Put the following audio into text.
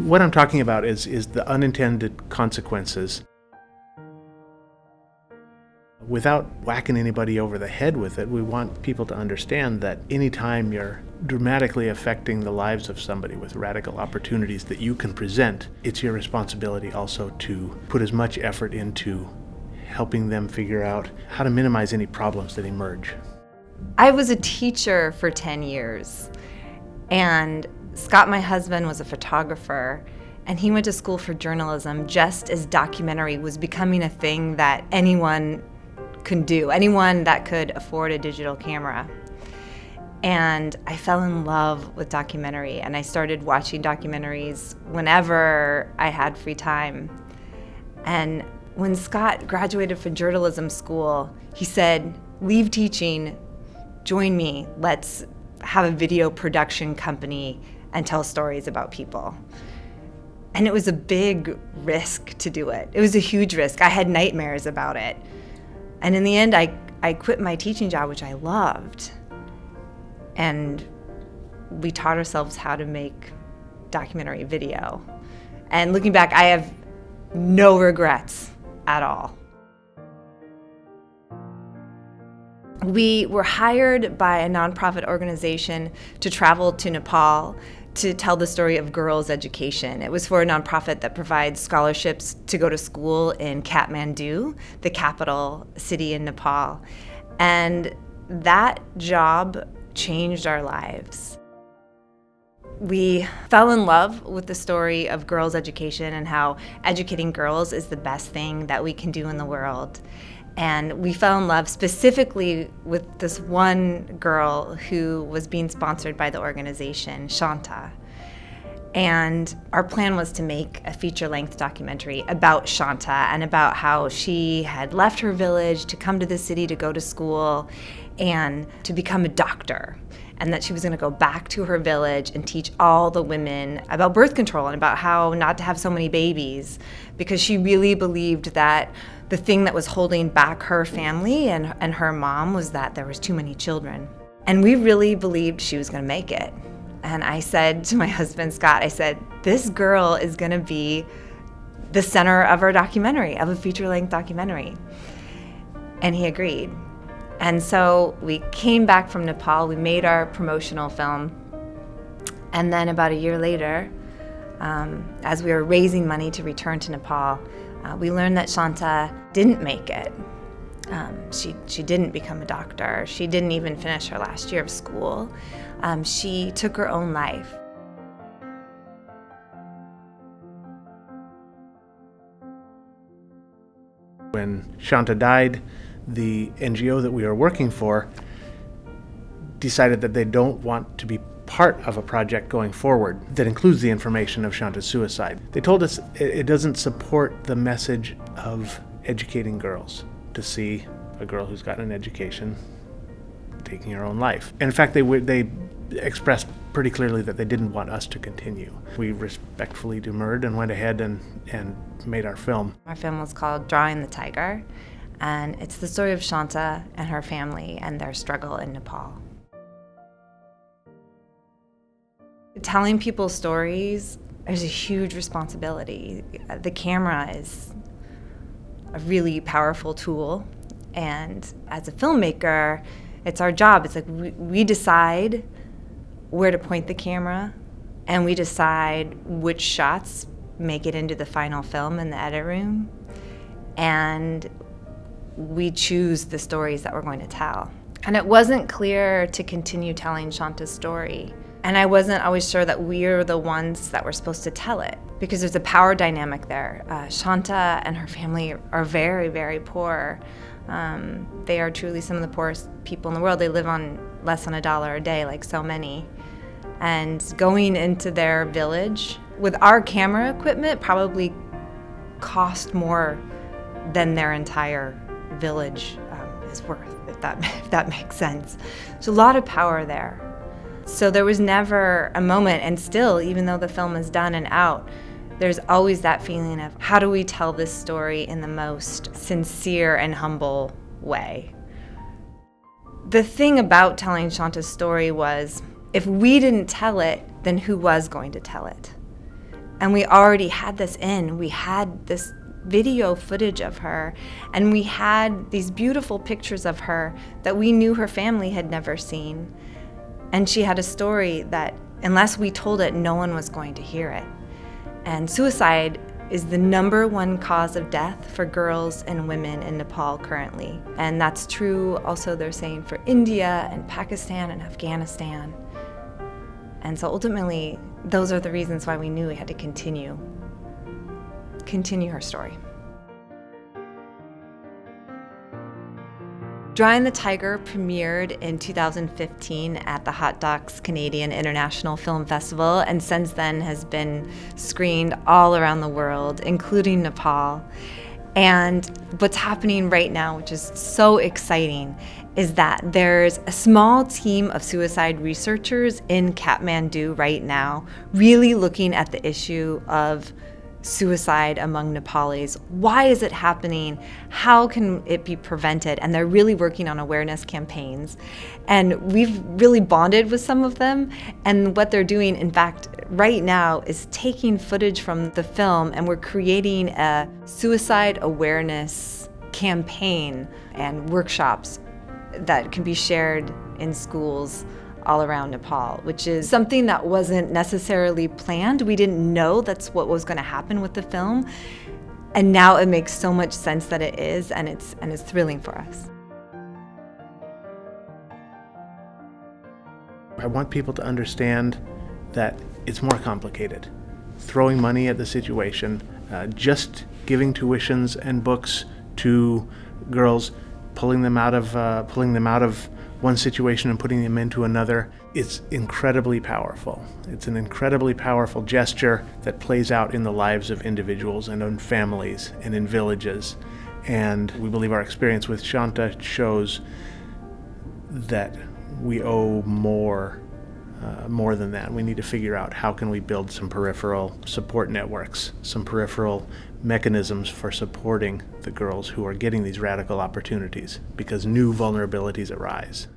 What I'm talking about is the unintended consequences. Without whacking anybody over the head with it, we want people to understand that anytime you're dramatically affecting the lives of somebody with radical opportunities that you can present, it's your responsibility also to put as much effort into helping them figure out how to minimize any problems that emerge. I was a teacher for 10 years, and Scott, my husband, was a photographer, and he went to school for journalism just as documentary was becoming a thing that anyone could do, anyone that could afford a digital camera. And I fell in love with documentary, and I started watching documentaries whenever I had free time. And when Scott graduated from journalism school, he said, "Leave teaching, join me, let's have a video production company and tell stories about people." And it was a big risk to do it. It was a huge risk. I had nightmares about it. And in the end, I quit my teaching job, which I loved. And we taught ourselves how to make documentary video. And looking back, I have no regrets at all. We were hired by a nonprofit organization to travel to Nepal to tell the story of girls' education. It was for a nonprofit that provides scholarships to go to school in Kathmandu, the capital city in Nepal. And that job changed our lives. We fell in love with the story of girls' education and how educating girls is the best thing that we can do in the world. And we fell in love specifically with this one girl who was being sponsored by the organization, Shanta. And our plan was to make a feature-length documentary about Shanta and about how she had left her village to come to the city to go to school and to become a doctor. And that she was going to go back to her village and teach all the women about birth control and about how not to have so many babies, because she really believed that the thing that was holding back her family and her mom was that there was too many children. And we really believed she was going to make it. And I said to my husband, Scott, I said, this girl is going to be the center of our documentary, of a feature-length documentary. And he agreed. And so we came back from Nepal, we made our promotional film, and then about a year later, as we were raising money to return to Nepal, we learned that Shanta didn't make it. She didn't become a doctor. She didn't even finish her last year of school. She took her own life. When Shanta died, the NGO that we were working for decided that they don't want to be part of a project going forward that includes the information of Shanta's suicide. They told us it doesn't support the message of educating girls to see a girl who's gotten an education taking her own life. And in fact, they expressed pretty clearly that they didn't want us to continue. We respectfully demurred and went ahead and made our film. Our film was called Drawing the Tiger, and it's the story of Shanta and her family and their struggle in Nepal. Telling people stories is a huge responsibility. The camera is a really powerful tool, and as a filmmaker, it's our job. It's like we decide where to point the camera, and we decide which shots make it into the final film in the edit room, and we choose the stories that we're going to tell. And it wasn't clear to continue telling Shanta's story. And I wasn't always sure that we're the ones that were supposed to tell it, because there's a power dynamic there. Shanta and her family are very, very poor. They are truly some of the poorest people in the world. They live on less than $1 a day, like so many. And going into their village with our camera equipment probably cost more than their entire village is worth, if that makes sense. There's a lot of power there. So there was never a moment, and still, even though the film is done and out, there's always that feeling of how do we tell this story in the most sincere and humble way. The thing about telling Shanta's story was, if we didn't tell it, then who was going to tell it? And we already had this in. We had this video footage of her, and we had these beautiful pictures of her that we knew her family had never seen. And she had a story that, unless we told it, no one was going to hear it. And suicide is the #1 cause of death for girls and women in Nepal currently. And that's true also, they're saying, for India and Pakistan and Afghanistan. And so ultimately, those are the reasons why we knew we had to continue her story. Drawing the Tiger premiered in 2015 at the Hot Docs Canadian International Film Festival, and since then has been screened all around the world, including Nepal. And what's happening right now, which is so exciting, is that there's a small team of suicide researchers in Kathmandu right now, really looking at the issue of suicide among Nepalis. Why is it happening? How can it be prevented? And they're really working on awareness campaigns. And we've really bonded with some of them. And what they're doing, in fact, right now is taking footage from the film, and we're creating a suicide awareness campaign and workshops that can be shared in schools all around Nepal, which is something that wasn't necessarily planned. We didn't know that's what was going to happen with the film. And now it makes so much sense that it is, and it's thrilling for us. I want people to understand that it's more complicated. Throwing money at the situation, just giving tuitions and books to girls, pulling them out of one situation and putting them into another, it's incredibly powerful. It's an incredibly powerful gesture that plays out in the lives of individuals and in families and in villages. And we believe our experience with Shanta shows that we owe more than that. We need to figure out how can we build some peripheral support networks, some peripheral mechanisms for supporting the girls who are getting these radical opportunities, because new vulnerabilities arise.